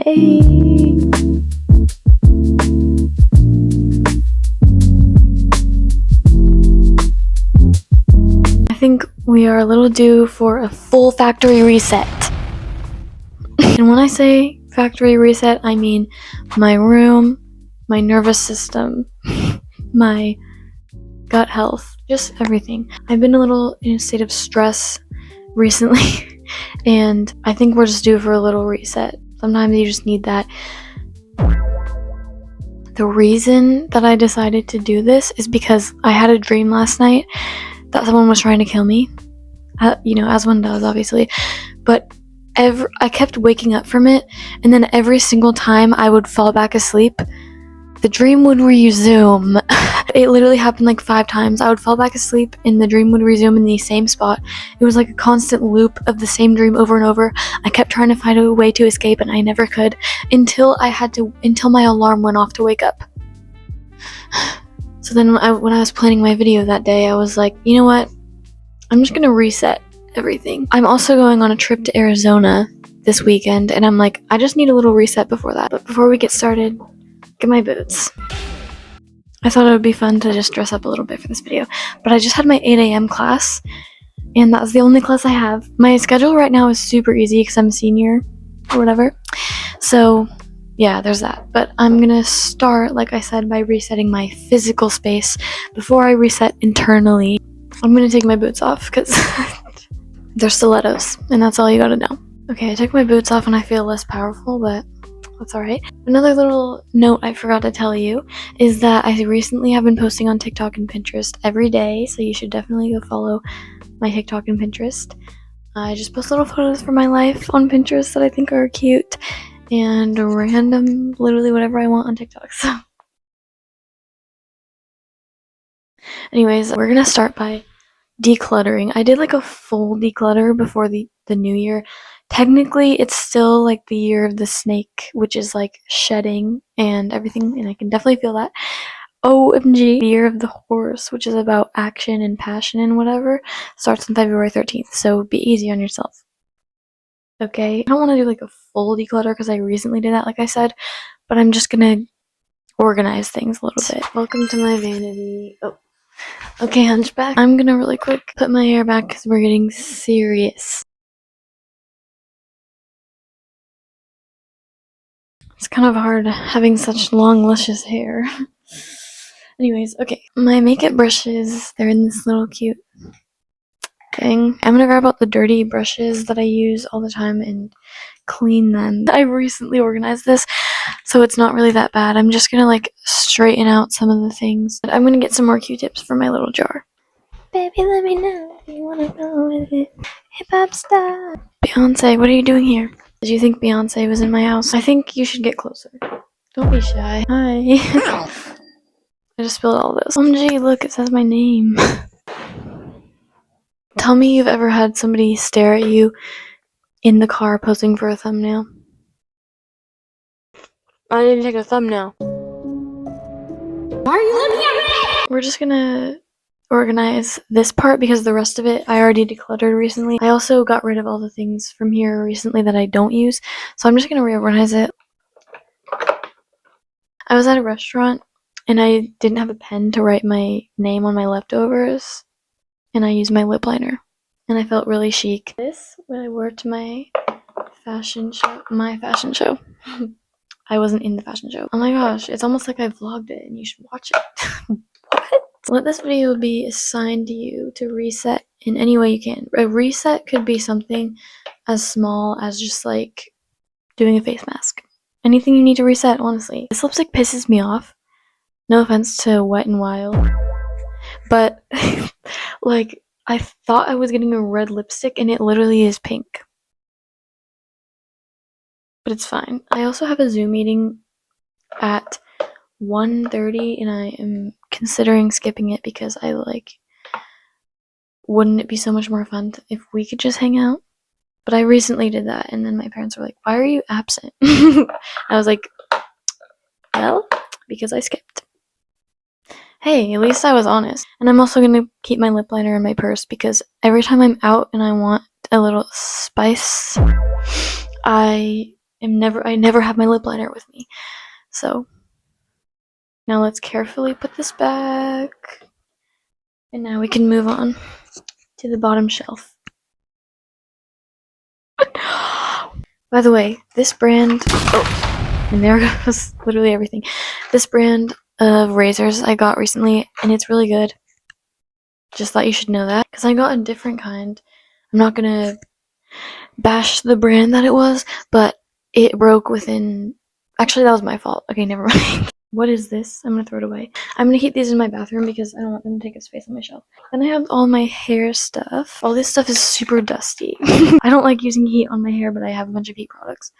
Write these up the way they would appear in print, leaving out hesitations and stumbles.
Hey! I think we are a little due for a full factory reset. And when I say factory reset, I mean my room, my nervous system, my gut health, just everything. I've been a little in a state of stress recently, and I think we're just due for a little reset. Sometimes you just need that. The reason that I decided to do this is because I had a dream last night that someone was trying to kill me. As one does, obviously. But I kept waking up from it, and then every single time I would fall back asleep, the dream would resume. It literally happened like 5 times. I would fall back asleep and the dream would resume in the same spot. It was like a constant loop of the same dream over and over. I kept trying to find a way to escape and I never could until my alarm went off to wake up. So then when I was planning my video that day, I was like, you know what? I'm just gonna reset everything. I'm also going on a trip to Arizona this weekend, and I'm like, I just need a little reset before that. But before we get started, get my boots. I thought it would be fun to just dress up a little bit for this video, but I just had my 8 a.m. class, and that's the only class I have. My schedule right now is super easy because I'm a senior or whatever. So yeah, there's that. But I'm gonna start, like I said, by resetting my physical space before I reset internally. I'm gonna take my boots off because they're stilettos, and that's all you gotta know. Okay, I took my boots off and I feel less powerful, but that's alright. Another little note I forgot to tell you is that I recently have been posting on TikTok and Pinterest every day, so you should definitely go follow my TikTok and Pinterest. I just post little photos from my life on Pinterest that I think are cute, and random, literally whatever I want on TikTok. So anyways, we're gonna start by decluttering. I did like a full declutter before the new year. Technically, it's still like the year of the snake, which is like shedding and everything, and I can definitely feel that. OMG, the year of the horse, which is about action and passion and whatever, starts on February 13th, so be easy on yourself. Okay? I don't want to do like a full declutter because I recently did that, like I said, but I'm just gonna organize things a little bit. Welcome to my vanity. Oh. Okay, Hunchback. I'm gonna really quick put my hair back because we're getting serious. It's kind of hard having such long, luscious hair. Anyways, okay. My makeup brushes, they're in this little cute thing. I'm gonna grab out the dirty brushes that I use all the time and clean them. I recently organized this, so it's not really that bad. I'm just gonna like straighten out some of the things. I'm gonna get some more Q-tips for my little jar. Baby, let me know if you wanna go with it. Hip-hop style. Beyonce, what are you doing here? Did you think Beyonce was in my house? I think you should get closer. Don't be shy. Hi. I just spilled all this. OMG, look, it says my name. Tell me you've ever had somebody stare at you in the car posing for a thumbnail. I didn't take a thumbnail. Why are you looking at me? We're just gonna organize this part because the rest of it I already decluttered recently. I also got rid of all the things from here recently that I don't use, so I'm just gonna reorganize it. I was at a restaurant and I didn't have a pen to write my name on my leftovers, and I used my lip liner, and I felt really chic. This what I wore to my fashion show. I wasn't in the fashion show. Oh my gosh, it's almost like I vlogged it and you should watch it. What? Let this video be assigned to you to reset in any way you can. A reset could be something as small as just like doing a face mask. Anything you need to reset, honestly. This lipstick pisses me off. No offense to Wet n Wild, but like I thought I was getting a red lipstick and it literally is pink. But it's fine. I also have a Zoom meeting at 1:30 and I am considering skipping it because I wouldn't it be so much more fun if we could just hang out? But I recently did that and then my parents were like, why are you absent? I was like, well, because I skipped. Hey, at least I was honest. And I'm also gonna keep my lip liner in my purse because every time I'm out and I want a little spice, I I never have my lip liner with me. So now let's carefully put this back. And now we can move on to the bottom shelf. By the way, this brand, and there goes literally everything. This brand of razors I got recently, and it's really good. Just thought you should know that, because I got a different kind. I'm not gonna bash the brand that it was, but it broke within, actually that was my fault. Okay, never mind. What is this? I'm gonna throw it away. I'm gonna keep these in my bathroom because I don't want them to take up space on my shelf. Then I have all my hair stuff. All this stuff is super dusty. I don't like using heat on my hair, but I have a bunch of heat products.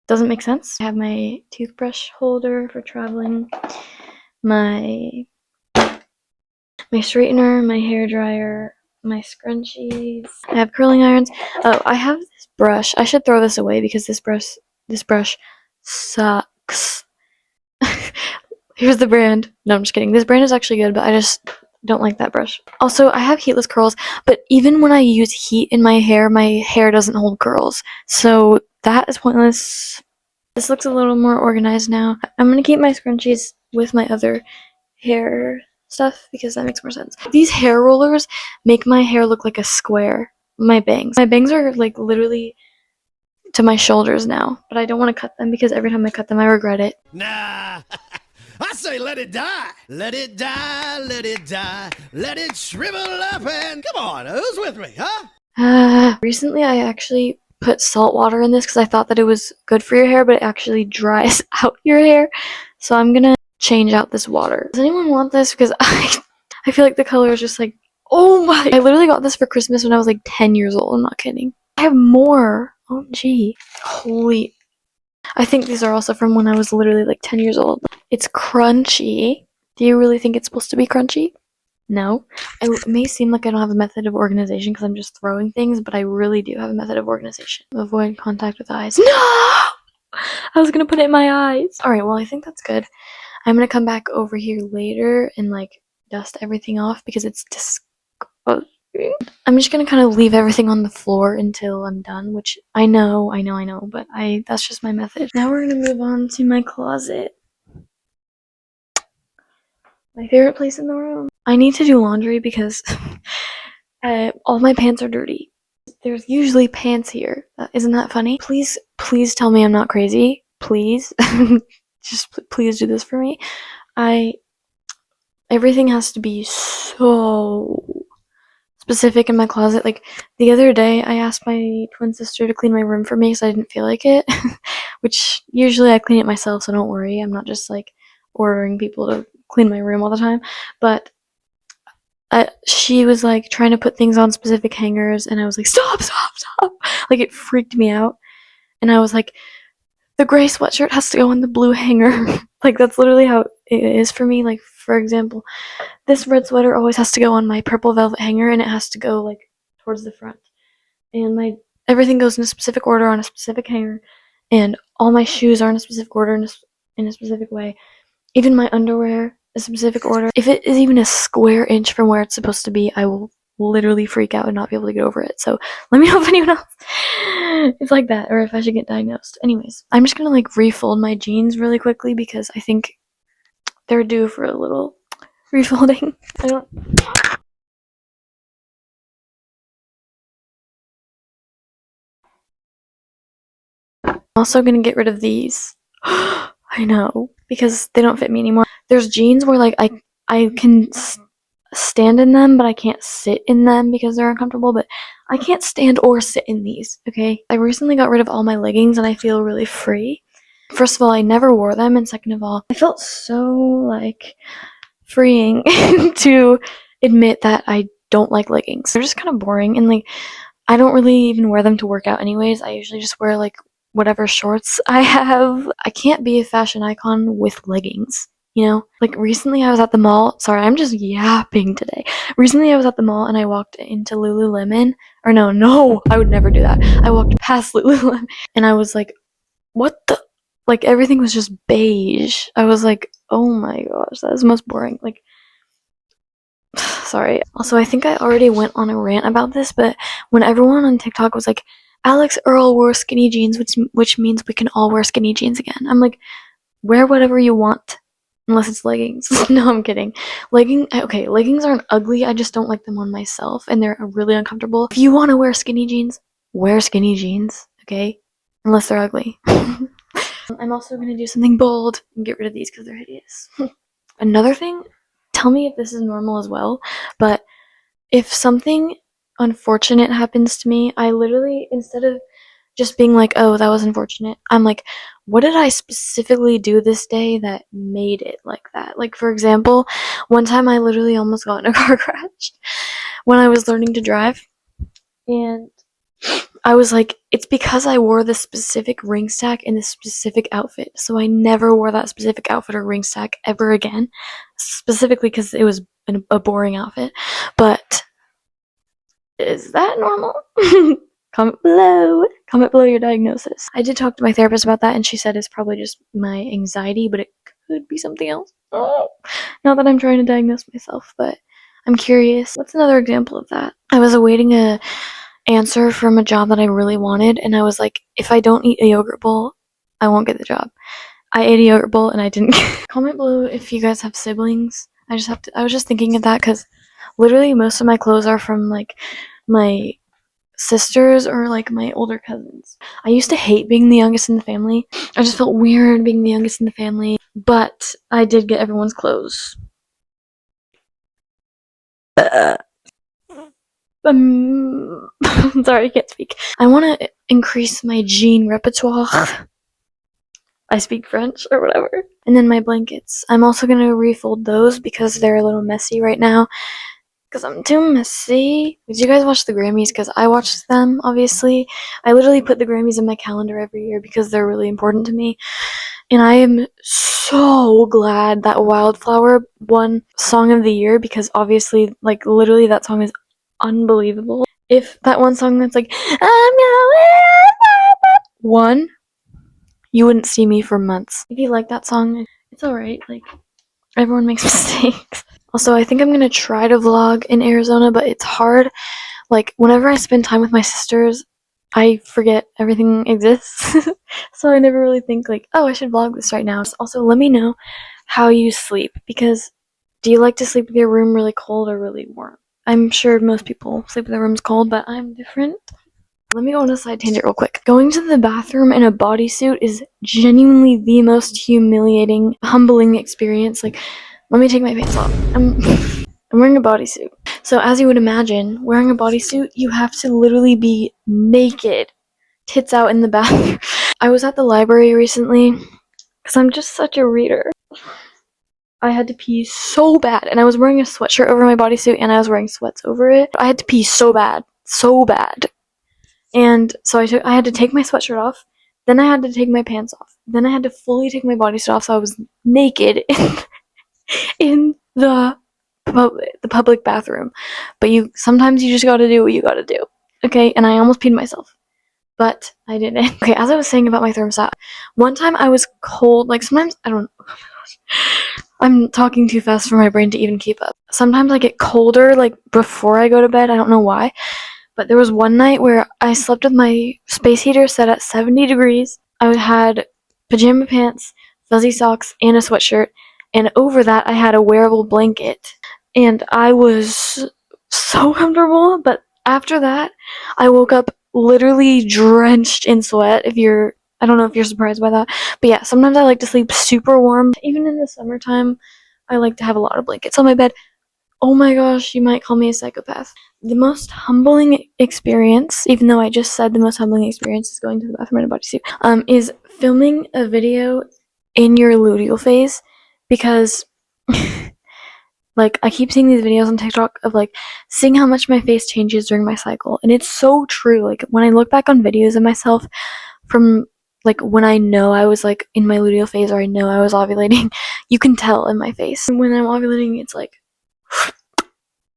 Doesn't make sense. I have my toothbrush holder for traveling, my straightener, my hair dryer, my scrunchies. I have curling irons. Oh, I have this brush. I should throw this away because this brush sucks. Here's the brand. No, I'm just kidding. This brand is actually good, but I just don't like that brush. Also, I have heatless curls, but even when I use heat in my hair doesn't hold curls. So that is pointless. This looks a little more organized now. I'm gonna keep my scrunchies with my other hair stuff because that makes more sense. These hair rollers make my hair look like a square. My bangs are like literally to my shoulders now, but I don't want to cut them because every time I cut them I regret it. Nah, I say let it die. Let it die, let it die, let it shrivel up and come on, who's with me, huh? Recently I actually put salt water in this because I thought that it was good for your hair, but it actually dries out your hair. So I'm gonna change out this water. Does anyone want this? Because I feel like the color is just like, oh my. I literally got this for Christmas when I was like 10 years old. I'm not kidding. I have more. Oh gee. Holy. I think these are also from when I was literally like 10 years old. It's crunchy. Do you really think it's supposed to be crunchy? No. It may seem like I don't have a method of organization because I'm just throwing things, but I really do have a method of organization. Avoid contact with eyes. No! I was gonna put it in my eyes. Alright, well I think that's good. I'm gonna come back over here later and like dust everything off because it's disgusting. I'm just gonna kind of leave everything on the floor until I'm done, which I know, but that's just my method. Now we're gonna move on to my closet. My favorite place in the room. I need to do laundry because all my pants are dirty. There's usually pants here. Isn't that funny? Please tell me I'm not crazy. Please. Just please do this for me. Everything has to be so specific in my closet. Like the other day I asked my twin sister to clean my room for me because I didn't feel like it. Which usually I clean it myself, so don't worry. I'm not just like ordering people to clean my room all the time. But she was like trying to put things on specific hangers and I was like, stop. Like it freaked me out. And I was like, the gray sweatshirt has to go in the blue hanger. Like that's literally how it is for me. Like for example, this red sweater always has to go on my purple velvet hanger and it has to go like towards the front. And everything goes in a specific order on a specific hanger. And all my shoes are in a specific order in a specific way. Even my underwear, a specific order. If it is even a square inch from where it's supposed to be, I will literally freak out and not be able to get over it. So let me know if anyone else is like that or if I should get diagnosed. Anyways, I'm just gonna like refold my jeans really quickly because I think they're due for a little refolding. I'm also gonna get rid of these. I know, because they don't fit me anymore. There's jeans where like I can stand in them, but I can't sit in them because they're uncomfortable, but I can't stand or sit in these, okay? I recently got rid of all my leggings and I feel really free. First of all, I never wore them, and second of all, I felt so like freeing to admit that I don't like leggings. They're just kind of boring and like I don't really even wear them to work out anyways. I usually just wear like whatever shorts I have. I can't be a fashion icon with leggings, you know? Like recently I was at the mall. Sorry, I'm just yapping today. Recently I was at the mall and I walked into Lululemon. Or no, I would never do that. I walked past Lululemon and I was like, what the? Like everything was just beige. I was like, oh my gosh, that is the most boring. Like, sorry. Also, I think I already went on a rant about this, but when everyone on TikTok was like, Alex Earl wore skinny jeans, which means we can all wear skinny jeans again. I'm like, wear whatever you want. Unless it's leggings. No, I'm kidding. Leggings aren't ugly. I just don't like them on myself, and they're really uncomfortable. If you want to wear skinny jeans, wear skinny jeans, okay? Unless they're ugly. I'm also going to do something bold and get rid of these because they're hideous. Another thing, tell me if this is normal as well, but if something unfortunate happens to me, I literally, instead of just being like, oh, that was unfortunate, I'm like, what did I specifically do this day that made it like that? Like, for example, one time I literally almost got in a car crash when I was learning to drive, and I was like, it's because I wore this specific ring stack in this specific outfit, so I never wore that specific outfit or ring stack ever again, specifically because it was a boring outfit. But is that normal? Comment below your diagnosis. I did talk to my therapist about that, and she said it's probably just my anxiety, but it could be something else. Oh, not that I'm trying to diagnose myself, but I'm curious. What's another example of that? I was awaiting a answer from a job that I really wanted, and I was like, if I don't eat a yogurt bowl, I won't get the job. I ate a yogurt bowl and I didn't get. Comment below if you guys have siblings. I was just thinking of that because literally most of my clothes are from like my sisters or like my older cousins. I used to hate being the youngest in the family. I just felt weird being the youngest in the family, but I did get everyone's clothes. Sorry, I can't speak. I want to increase my jean repertoire. I speak French or whatever. And then my blankets. I'm also going to refold those because they're a little messy right now. Because I'm too messy. Did you guys watch the Grammys? Because I watched them, obviously. I literally put the Grammys in my calendar every year because they're really important to me. And I am so glad that Wildflower won Song of the Year because obviously, like, literally that song is unbelievable. If that one song that's like, I'm going won, you wouldn't see me for months. If you like that song, it's alright. Like, everyone makes mistakes. Also, I think I'm gonna try to vlog in Arizona, but it's hard. Like, whenever I spend time with my sisters, I forget everything exists. So I never really think like, oh, I should vlog this right now. Also, let me know how you sleep, because do you like to sleep with your room really cold or really warm? I'm sure most people sleep with their rooms cold, but I'm different. Let me go on a side tangent real quick. Going to the bathroom in a bodysuit is genuinely the most humiliating, humbling experience. Like, let me take my pants off. I'm wearing a bodysuit. So as you would imagine, wearing a bodysuit, you have to literally be naked, tits out in the bathroom. I was at the library recently, because I'm just such a reader. I had to pee so bad, and I was wearing a sweatshirt over my bodysuit, and I was wearing sweats over it. I had to pee so bad. And so I had to take my sweatshirt off, then I had to take my pants off, then I had to fully take my bodysuit off, so I was naked in the public bathroom. But sometimes you just gotta do what you gotta do, okay? And I almost peed myself, but I didn't. Okay, as I was saying about my thermostat, one time I was cold. Like, sometimes I don't. Oh my gosh, I'm talking too fast for my brain to even keep up. Sometimes I get colder, like before I go to bed. I don't know why. But there was one night where I slept with my space heater set at 70 degrees. I had pajama pants, fuzzy socks, and a sweatshirt. And over that, I had a wearable blanket. And I was so comfortable. But after that, I woke up literally drenched in sweat. I don't know if you're surprised by that. But yeah, sometimes I like to sleep super warm. Even in the summertime, I like to have a lot of blankets on my bed. Oh my gosh, you might call me a psychopath. The most humbling experience, even though I just said the most humbling experience is going to the bathroom in a bodysuit, is filming a video in your luteal phase, because like, I keep seeing these videos on TikTok of like seeing how much my face changes during my cycle, and it's so true. Like, when I look back on videos of myself from like when I know I was like in my luteal phase, or I know I was ovulating, you can tell in my face. When I'm ovulating, it's like,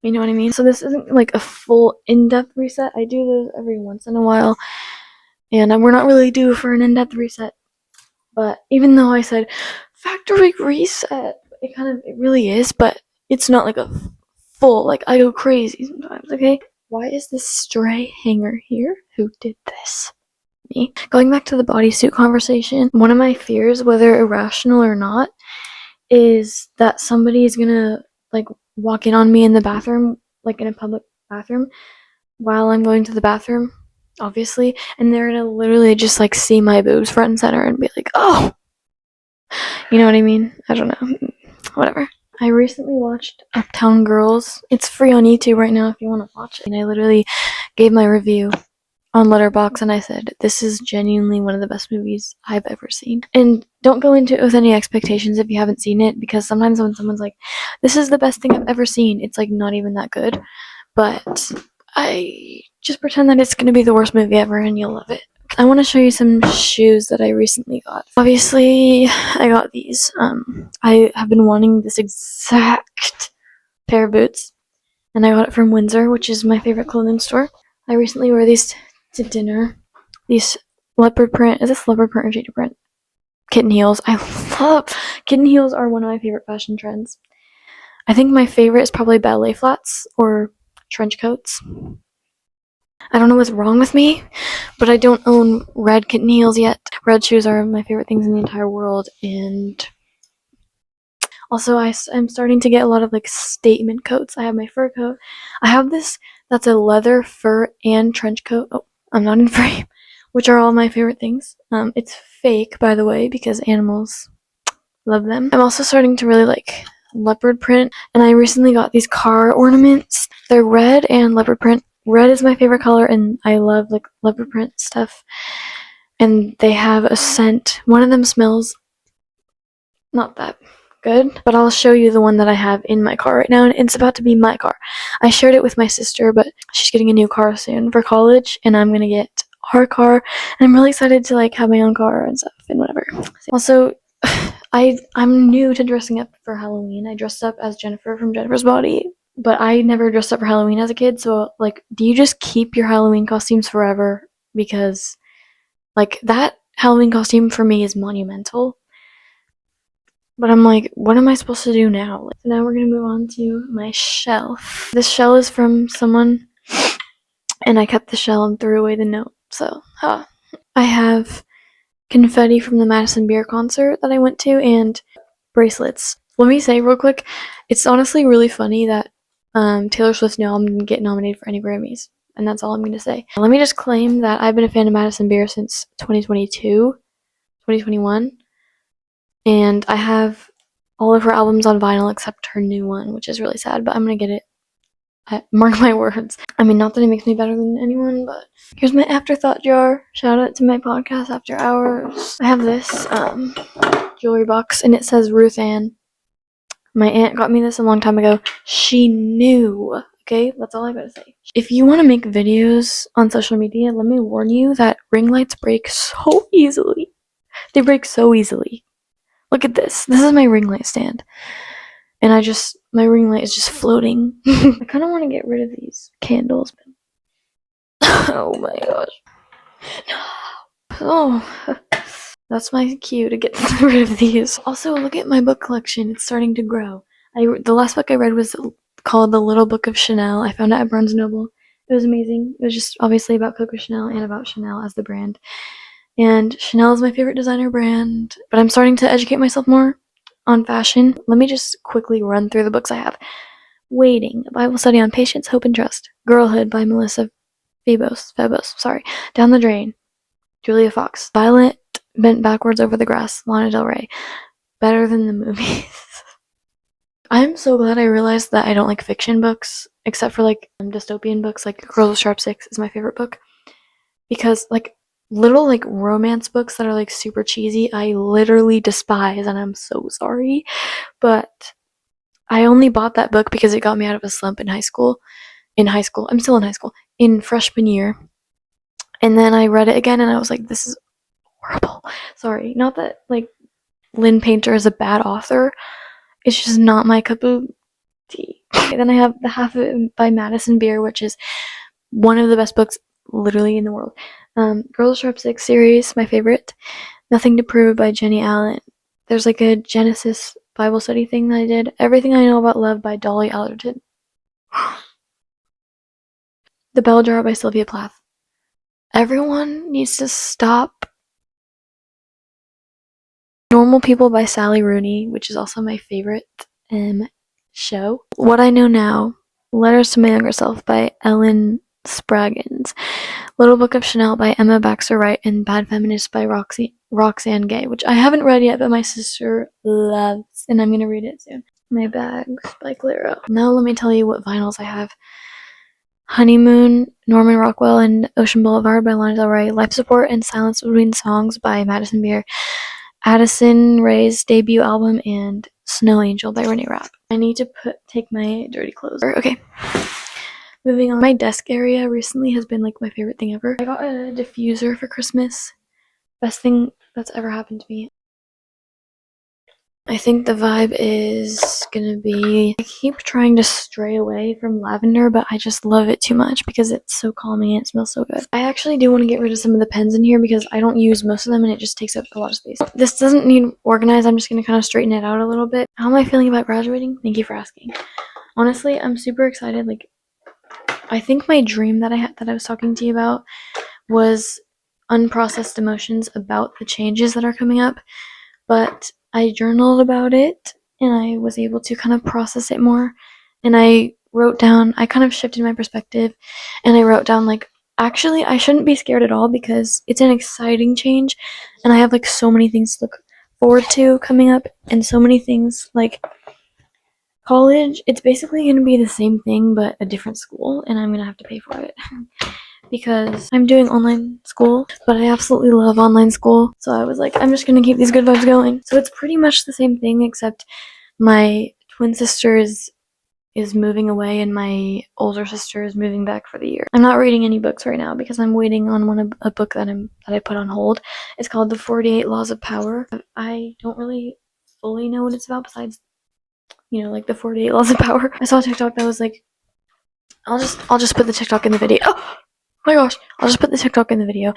you know what I mean? So this isn't like a full in-depth reset. I do this every once in a while, and we're not really due for an in-depth reset. But even though I said factory reset, it really is, but it's not like a full, like, I go crazy sometimes, okay? Why is this stray hanger here? Who did this? Me. Going back to the bodysuit conversation, one of my fears, whether irrational or not, is that somebody is gonna like walk in on me in the bathroom, like in a public bathroom, while I'm going to the bathroom, obviously, and they're gonna literally just like see my boobs front and center and be like, oh, you know what I mean? I don't know. Whatever. I recently watched Uptown Girls. It's free on YouTube right now if you want to watch it. And I literally gave my review on Letterboxd and I said, this is genuinely one of the best movies I've ever seen. And don't go into it with any expectations if you haven't seen it, because sometimes when someone's like, this is the best thing I've ever seen, it's like not even that good. But I just pretend that it's going to be the worst movie ever and you'll love it. I want to show you some shoes that I recently got. Obviously, I got these. I have been wanting this exact pair of boots, and I got it from Windsor, which is my favorite clothing store. I recently wore these to dinner. These leopard print. Is this leopard print or cheetah print? Kitten heels. I love kitten heels. Are one of my favorite fashion trends. I think my favorite is probably ballet flats or trench coats. I don't know what's wrong with me, but I don't own red kitten heels yet. Red shoes are my favorite things in the entire world, and also I'm starting to get a lot of like statement coats. I have my fur coat. I have this that's a leather, fur, and trench coat. Oh, I'm not in frame, which are all my favorite things. It's fake, by the way, because animals love them. I'm also starting to really like leopard print, and I recently got these car ornaments. They're red and leopard print. Red is my favorite color, and I love like leopard print stuff. And they have a scent. One of them smells not that good, but I'll show you the one that I have in my car right now, and it's about to be my car. I shared it with my sister, but she's getting a new car soon for college, and I'm gonna get our car, and I'm really excited to like have my own car and stuff and whatever. Also, I'm new to dressing up for Halloween. I dressed up as Jennifer from Jennifer's Body, but I never dressed up for Halloween as a kid, so like, do you just keep your Halloween costumes forever? Because like that Halloween costume for me is monumental. But I'm like, what am I supposed to do now? So now we're gonna move on to my shelf. This shell is from someone, and I kept the shell and threw away the note. So, I have confetti from the Madison Beer concert that I went to, and bracelets. Let me say real quick, it's honestly really funny that Taylor Swift's new album didn't get nominated for any Grammys, and that's all I'm going to say. Let me just claim that I've been a fan of Madison Beer since 2021, and I have all of her albums on vinyl except her new one, which is really sad, but I'm going to get it. Mark my words. I mean, not that it makes me better than anyone, but here's my afterthought jar. Shout out to my podcast After Hours. I have this jewelry box, and it says Ruth Ann. My aunt got me this a long time ago. She knew. Okay, that's all I gotta say. If you want to make videos on social media, let me warn you that ring lights break so easily. They break so easily. Look at this. This is my ring light stand. And my ring light is just floating. I kind of want to get rid of these candles. Oh my gosh. Oh, that's my cue to get rid of these. Also, look at my book collection. It's starting to grow. The last book I read was called The Little Book of Chanel. I found it at Barnes & Noble. It was amazing. It was just obviously about Coco Chanel and about Chanel as the brand. And Chanel is my favorite designer brand. But I'm starting to educate myself more on fashion. Let me just quickly run through the books I have. Waiting, a Bible study on patience, hope, and trust. Girlhood by Melissa Febos. Down the Drain, Julia Fox. Violet Bent Backwards Over the Grass, Lana Del Rey. Better Than the Movies. I'm so glad I realized that I don't like fiction books, except for like dystopian books, like Girls with Sharp Sticks is my favorite book. Because like little like romance books that are like super cheesy, I literally despise, and I'm so sorry. But I only bought that book because it got me out of a slump in high school. I'm still in high school. In freshman year. And then I read it again and I was like, this is horrible. Sorry. Not that like Lynn Painter is a bad author. It's just not my cup of tea. Then I have The Half of It by Madison Beer, which is one of the best books literally in the world. Girls Sharp 6 series, my favorite. Nothing to Prove by Jenny Allen. There's like a Genesis Bible study thing that I did. Everything I Know About Love by Dolly Alderton. The Bell Jar by Sylvia Plath. Everyone needs to stop. Normal People by Sally Rooney, which is also my favorite show. What I Know Now, Letters to My Younger Self by Ellen Spraggins. Little Book of Chanel by Emma Baxter Wright, and Bad Feminist by Roxane Gay, which I haven't read yet, but my sister loves, and I'm gonna read it soon. My Bags by Clara. Now let me tell you what vinyls I have. Honeymoon, Norman Rockwell and Ocean Boulevard by Lana Del Rey. Life Support and Silence Between Songs by Madison Beer. Addison Rae's debut album, and Snow Angel by Renee Rapp. I need to take my dirty clothes. Okay. Moving on. My desk area recently has been like my favorite thing ever. I got a diffuser for Christmas. Best thing that's ever happened to me. I think the vibe is gonna be, I keep trying to stray away from lavender, but I just love it too much because it's so calming and it smells so good. I actually do want to get rid of some of the pens in here because I don't use most of them and it just takes up a lot of space. This doesn't need organized. I'm just gonna kind of straighten it out a little bit. How am I feeling about graduating? Thank you for asking. Honestly, I'm super excited. Like, I think my dream that I was talking to you about was unprocessed emotions about the changes that are coming up, but I journaled about it and I was able to kind of process it more, and I wrote down, I kind of shifted my perspective, and I wrote down like, actually I shouldn't be scared at all because it's an exciting change and I have like so many things to look forward to coming up, and so many things like college. It's basically going to be the same thing but a different school, and I'm going to have to pay for it because I'm doing online school, but I absolutely love online school. So I was like, I'm just gonna keep these good vibes going. So it's pretty much the same thing, except my twin sister is moving away and my older sister is moving back for the year. I'm not reading any books right now because I'm waiting on a book that I put on hold. It's called The 48 Laws of Power. I don't really fully know what it's about besides, you know, like the 48 Laws of Power. I saw a TikTok that was like, I'll just put the TikTok in the video. Oh my gosh, I'll just put the TikTok in the video.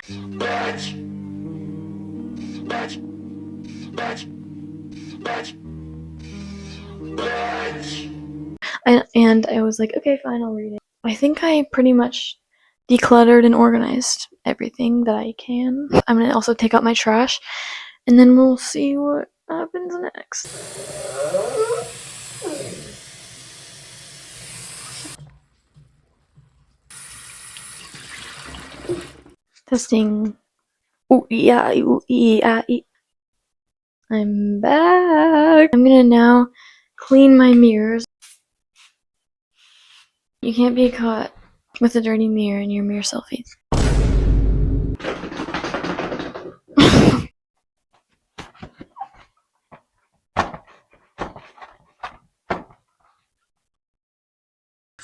And I was like, okay, fine, I'll read it. I think I pretty much decluttered and organized everything that I can. I'm gonna also take out my trash, and then we'll see what happens next. Testing. Ooh, yeah, ooh, yeah. I'm back. I'm gonna now clean my mirrors. You can't be caught with a dirty mirror in your mirror selfies.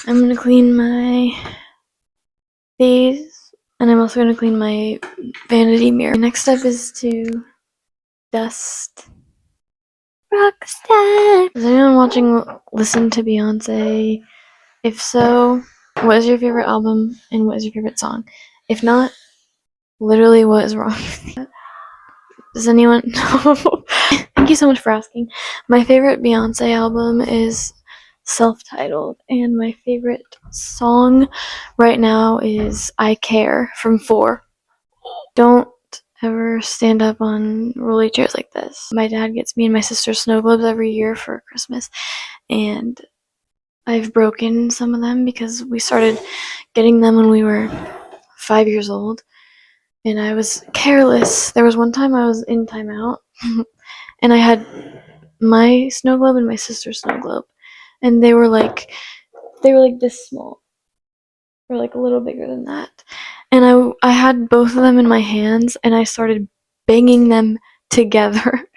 I'm gonna clean my face, and I'm also gonna clean my vanity mirror. Next step is to dust. Rockstar! Is anyone watching listen to Beyonce? If so, what is your favorite album and what is your favorite song? If not, literally what is wrong with you? Does anyone know? Thank you so much for asking. My favorite Beyonce album is self-titled, and my favorite song right now is I Care from 4. Don't ever stand up on rolly chairs like this. My dad gets me and my sister snow globes every year for Christmas, and I've broken some of them because we started getting them when we were 5 years old, and I was careless. There was one time I was in timeout and I had my snow globe and my sister's snow globe, and they were like this small, or like a little bigger than that, and I had both of them in my hands and I started banging them together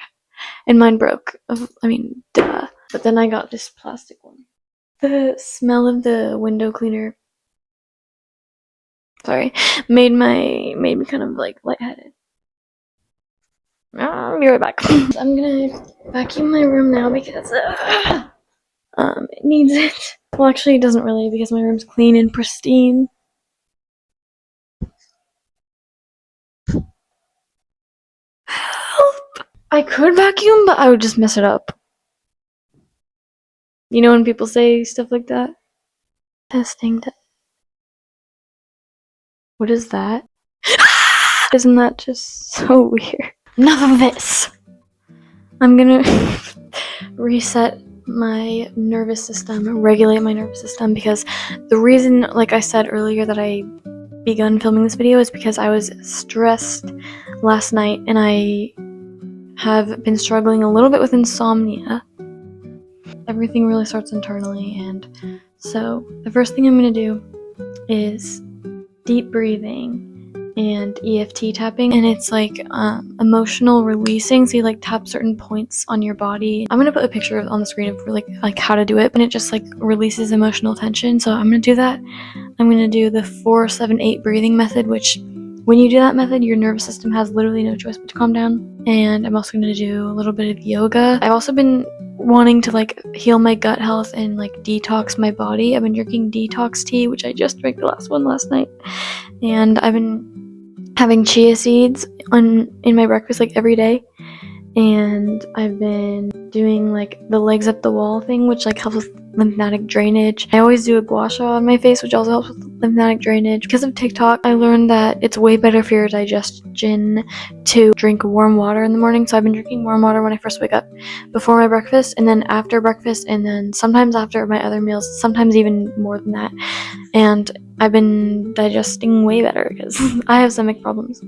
and mine broke. I mean, duh. But then I got this plastic one. The smell of the window cleaner, sorry, made me kind of like lightheaded. I'll be right back. I'm gonna vacuum my room now because it needs it. Well, actually, it doesn't really because my room's clean and pristine. Help! I could vacuum, but I would just mess it up. You know when people say stuff like that? Testing. What is that? Isn't that just so weird? Enough of this! I'm gonna reset my nervous system, regulate my nervous system, because the reason, like I said earlier, that I begun filming this video is because I was stressed last night and I have been struggling a little bit with insomnia. Everything really starts internally, and so the first thing I'm gonna do is deep breathing and EFT tapping, and it's like emotional releasing, so you like tap certain points on your body. I'm gonna put a picture on the screen of like how to do it, and it just like releases emotional tension. So I'm gonna do that. I'm gonna do the 4-7-8 breathing method, which when you do that method, your nervous system has literally no choice but to calm down. And I'm also gonna do a little bit of yoga. I've also been wanting to like heal my gut health and like detox my body. I've been drinking detox tea, which I just drank the last one last night, and I've been having chia seeds in my breakfast like every day, and I've been doing like the legs up the wall thing, which like helps with lymphatic drainage. I always do a gua sha on my face, which also helps with lymphatic drainage. Because of TikTok, I learned that it's way better for your digestion to drink warm water in the morning. So I've been drinking warm water when I first wake up, before my breakfast, and then after breakfast, and then sometimes after my other meals, sometimes even more than that. And I've been digesting way better because I have stomach problems.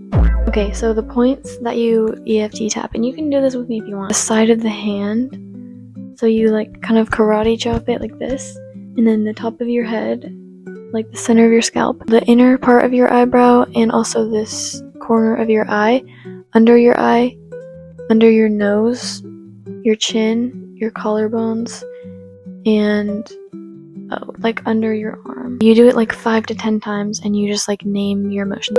Okay, so the points that you EFT tap, and you can do this with me if you want. The side of the hand, so you like kind of karate chop it like this, and then the top of your head, like the center of your scalp, the inner part of your eyebrow, and also this corner of your eye, under your nose, your chin, your collarbones, and like under your arm. You do it like 5 to 10 times, and you just like name your emotions.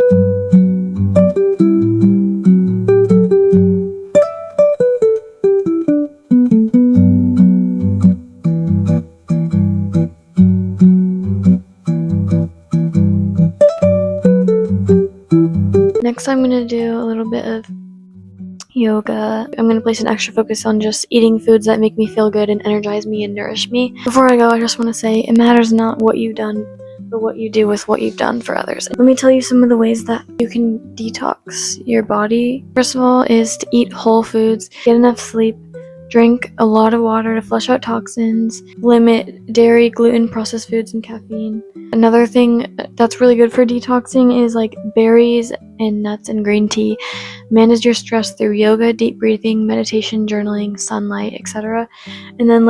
Next, I'm gonna do a little bit of yoga. I'm gonna place an extra focus on just eating foods that make me feel good and energize me and nourish me. Before I go, I just want to say it matters not what you've done, but what you do with what you've done for others. Let me tell you some of the ways that you can detox your body. First of all is to eat whole foods, get enough sleep, drink a lot of water to flush out toxins, limit dairy, gluten, processed foods, and caffeine. Another thing that's really good for detoxing is like berries and nuts and green tea. Manage your stress through yoga, deep breathing, meditation, journaling, sunlight, etc. And then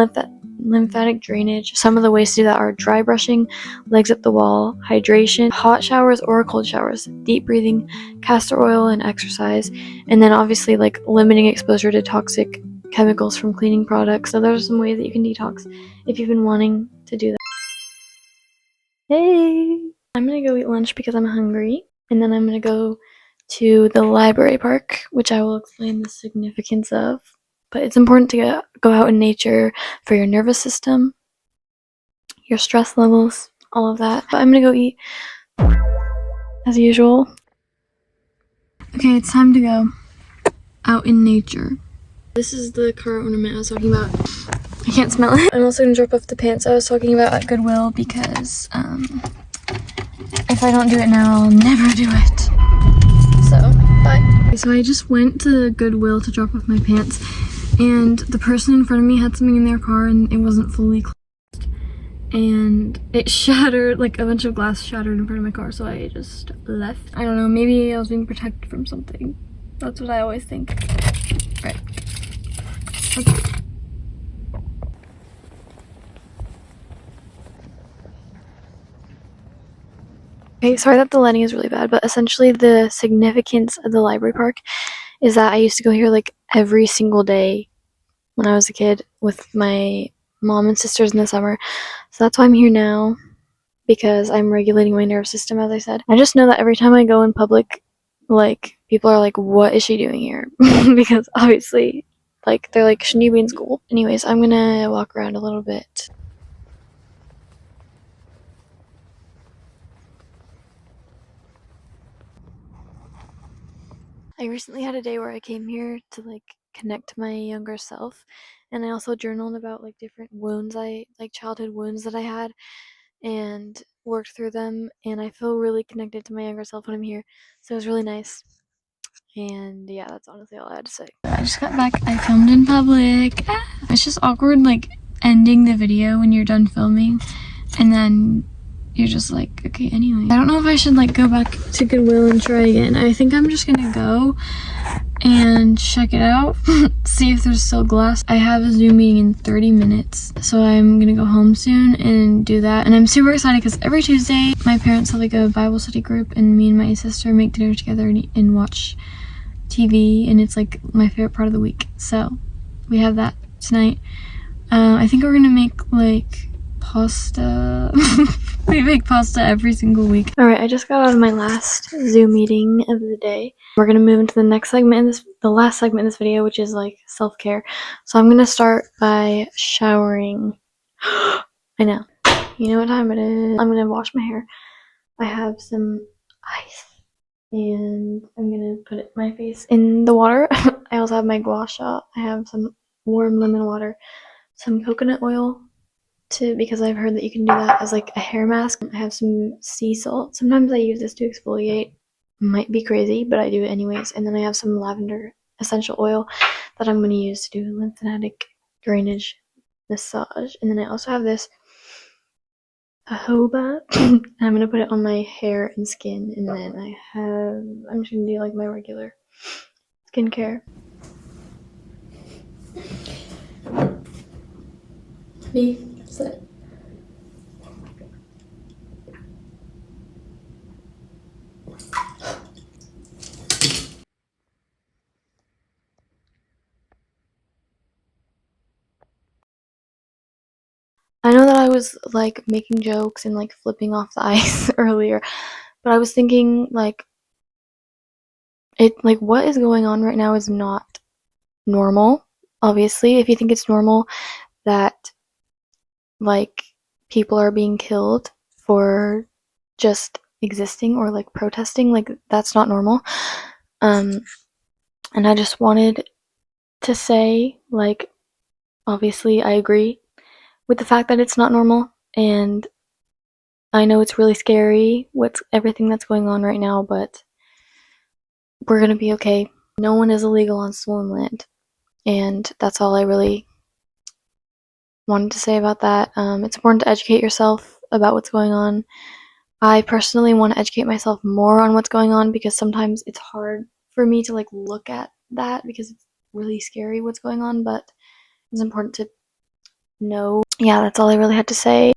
lymphatic drainage. Some of the ways to do that are dry brushing, legs up the wall, hydration, hot showers or cold showers, deep breathing, castor oil, and exercise. And then obviously like limiting exposure to toxic chemicals from cleaning products. So those are some ways that you can detox if you've been wanting to do that. Hey! I'm gonna go eat lunch because I'm hungry, and then I'm gonna go to the library park, which I will explain the significance of. But it's important to go out in nature for your nervous system, your stress levels, all of that. But I'm gonna go eat as usual. Okay, it's time to go out in nature. This is the car ornament I was talking about. I can't smell it. I'm also gonna drop off the pants I was talking about at Goodwill because if I don't do it now, I'll never do it. So, bye. So I just went to Goodwill to drop off my pants, and the person in front of me had something in their car and it wasn't fully closed. And it shattered, like a bunch of glass shattered in front of my car, so I just left. I don't know, maybe I was being protected from something. That's what I always think. Right. Okay. Okay, sorry that the lighting is really bad, but essentially the significance of the library park is that I used to go here like every single day when I was a kid with my mom and sisters in the summer. So that's why I'm here now, because I'm regulating my nervous system, as I said. I just know that every time I go in public, like, people are like, what is she doing here? Because obviously, like, they're like, shouldn't you be in school? Anyways, I'm gonna walk around a little bit. I recently had a day where I came here to like connect to my younger self, and I also journaled about like different wounds, like childhood wounds that I had, and worked through them, and I feel really connected to my younger self when I'm here. So it was really nice. And yeah, that's honestly all I had to say. I just got back. I filmed in public. It's just awkward, like, ending the video when you're done filming, and then you're just like, okay, anyway. I don't know if I should, like, go back to Goodwill and try again. I think I'm just gonna go and check it out, see if there's still glass. I have a Zoom meeting in 30 minutes, so I'm gonna go home soon and do that. And I'm super excited because every Tuesday, my parents have, like, a Bible study group, and me and my sister make dinner together and watch TV, and it's, like, my favorite part of the week. So we have that tonight. I think we're gonna make, like, pasta. We make pasta every single week. All right, I just got out of my last Zoom meeting of the day. We're gonna move into the next segment the last segment in this video, which is, like, self-care. So I'm gonna start by showering. I know. You know what time it is. I'm gonna wash my hair. I have some ice, and I'm gonna put my face in the water. I also have my gua sha. I have some warm lemon water, some coconut oil, because I've heard that you can do that as, like, a hair mask. I have some sea salt. Sometimes I use this to exfoliate. Might be crazy, but I do it anyways. And then I have some lavender essential oil that I'm going to use to do lymphatic drainage massage. And then I also have this jojoba. I'm going to put it on my hair and skin. And then I'm just going to do, like, my regular skincare. Me, sit. I know that I was, like, making jokes and, like, flipping off the ice earlier, but I was thinking, like, what is going on right now is not normal. Obviously, if you think it's normal that, like, people are being killed for just existing or, like, protesting, like, that's not normal. And I just wanted to say, like, obviously I agree with the fact that it's not normal, and I know it's really scary everything that's going on right now, but we're gonna be okay. No one is illegal on stolen land, and that's all I really wanted to say about that. It's important to educate yourself about what's going on. I personally want to educate myself more on what's going on because sometimes it's hard for me to, like, look at that because it's really scary what's going on, but it's important to know. Yeah, that's all I really had to say.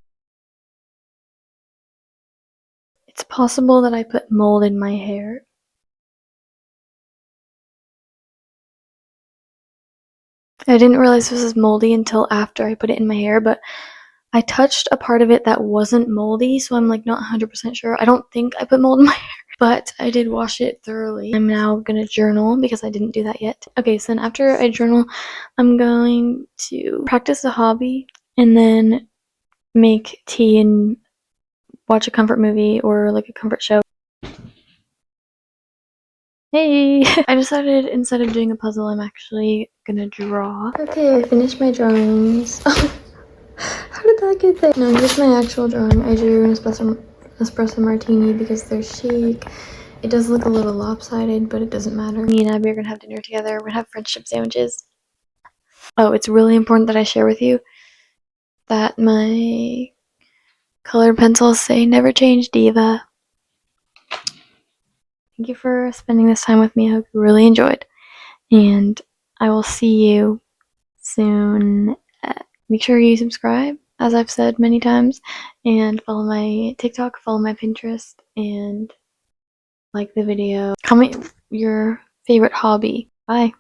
It's possible that I put mold in my hair. I didn't realize this was moldy until after I put it in my hair, but I touched a part of it that wasn't moldy, so I'm, like, not 100% sure. I don't think I put mold in my hair, but I did wash it thoroughly. I'm now gonna journal because I didn't do that yet. Okay, so then after I journal, I'm going to practice a hobby and then make tea and watch a comfort movie or, like, a comfort show. Hey! I decided instead of doing a puzzle, I'm actually gonna draw. Okay, I finished my drawings. How did that get there? No, here's my actual drawing. I drew an espresso martini because they're chic. It does look a little lopsided, but it doesn't matter. Me and Abby are gonna have dinner together. We're gonna have friendship sandwiches. Oh, it's really important that I share with you that my colored pencils say never change, diva. Thank you for spending this time with me. I hope you really enjoyed. And I will see you soon. Make sure you subscribe, as I've said many times, and follow my TikTok, follow my Pinterest, and like the video. Comment your favorite hobby. Bye.